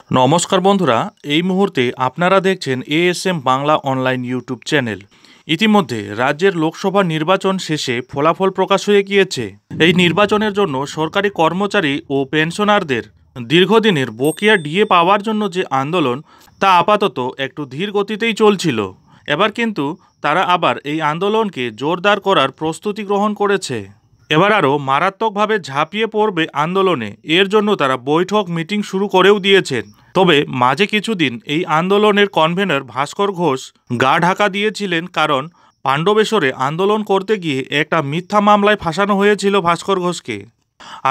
নমস্কার বন্ধুরা, এই মুহূর্তে আপনারা দেখছেন ASM Bangla online YouTube channel. ইতিমধ্যে রাজ্যের লোকসভা নির্বাচন শেষে ফলাফল প্রকাশ হয়ে গিয়েছে। এই নির্বাচনের জন্য সরকারি কর্মচারী ও পেনশনারদের দীর্ঘদিনের বকেয়া ডিএ পাওয়ার জন্য যে আন্দোলন, তা আপাতত একটু ধীর গতিতেই চলছিল। এবার কিন্তু তারা আবার এই আন্দোলনকে জোরদার করার প্রস্তুতি গ্রহণ করেছে। এবার আরও মারাত্মকভাবে ঝাঁপিয়ে পড়বে আন্দোলনে। এর জন্য তারা বৈঠক মিটিং শুরু করেও দিয়েছেন। তবে মাঝে কিছুদিন এই আন্দোলনের কনভেনর ভাস্কর ঘোষ গা ঢাকা দিয়েছিলেন, কারণ পাণ্ডবেশ্বরে আন্দোলন করতে গিয়ে একটা মিথ্যা মামলায় ফাঁসানো হয়েছিল ভাস্কর ঘোষকে।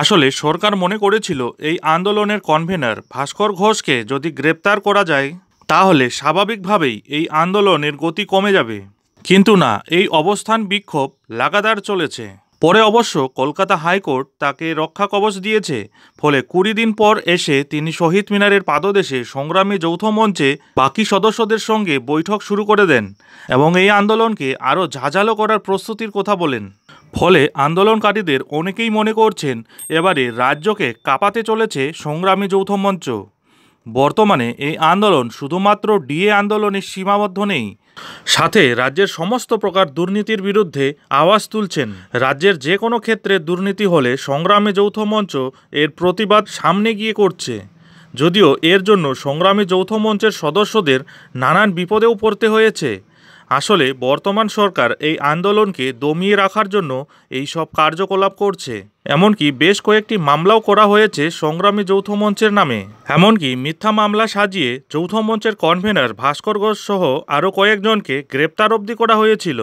আসলে সরকার মনে করেছিল এই আন্দোলনের কনভেনর ভাস্কর ঘোষকে যদি গ্রেপ্তার করা যায় তাহলে স্বাভাবিকভাবেই এই আন্দোলনের গতি কমে যাবে। কিন্তু না, এই অবস্থান বিক্ষোভ লাগাতার চলেছে। পরে অবশ্য কলকাতা হাইকোর্ট তাকে রক্ষা কবচ দিয়েছে। ফলে 20 দিন পর এসে তিনি শহীদ মিনারের পাদদেশে সংগ্রামী যৌথ মঞ্চে বাকি সদস্যদের সঙ্গে বৈঠক শুরু করে দেন এবং এই আন্দোলনকে আরও ঝাঁঝালো করার প্রস্তুতির কথা বলেন। ফলে আন্দোলনকারীদের অনেকেই মনে করছেন এবারে রাজ্যকে কাঁপাতে চলেছে সংগ্রামী যৌথ মঞ্চ। বর্তমানে এই আন্দোলন শুধুমাত্র ডিএ আন্দোলনে সীমাবদ্ধ নেই, সাথে রাজ্যের সমস্ত প্রকার দুর্নীতির বিরুদ্ধে আওয়াজ তুলছেন। রাজ্যের যে কোনো ক্ষেত্রে দুর্নীতি হলে সংগ্রামী যৌথ মঞ্চ এর প্রতিবাদ সামনে গিয়ে করছে। যদিও এর জন্য সংগ্রামী যৌথ মঞ্চের সদস্যদের নানান বিপদেও পড়তে হয়েছে। আসলে বর্তমান সরকার এই আন্দোলনকে দমিয়ে রাখার জন্য এই সব কার্যকলাপ করছে। এমনকি বেশ কয়েকটি মামলাও করা হয়েছে সংগ্রামী যৌথ মঞ্চের নামে। এমনকি মিথ্যা মামলা সাজিয়ে যৌথ মঞ্চের কনভেনর ভাস্কর ঘোষ সহ আরও কয়েকজনকে গ্রেপ্তার অবধি করা হয়েছিল।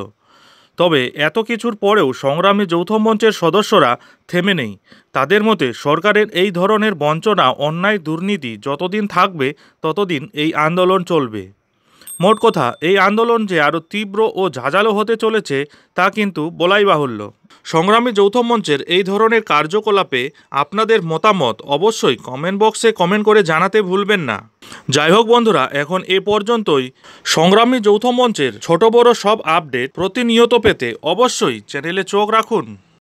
তবে এত কিছুর পরেও সংগ্রামী যৌথ মঞ্চের সদস্যরা থেমে নেই। তাদের মতে সরকারের এই ধরনের বঞ্চনা, অন্যায়, দুর্নীতি যতদিন থাকবে ততদিন এই আন্দোলন চলবে। মোট কথা, এই আন্দোলন যে আরও তীব্র ও ঝাঁঝালো হতে চলেছে তা কিন্তু বলাই বাহুল্য। সংগ্রামী যৌথ মঞ্চের এই ধরনের কার্যকলাপে আপনাদের মতামত অবশ্যই কমেন্ট বক্সে কমেন্ট করে জানাতে ভুলবেন না। যাই হোক বন্ধুরা, এখন এ পর্যন্তই। সংগ্রামী যৌথ মঞ্চের ছোট বড় সব আপডেট প্রতিনিয়ত পেতে অবশ্যই চ্যানেলে চোখ রাখুন।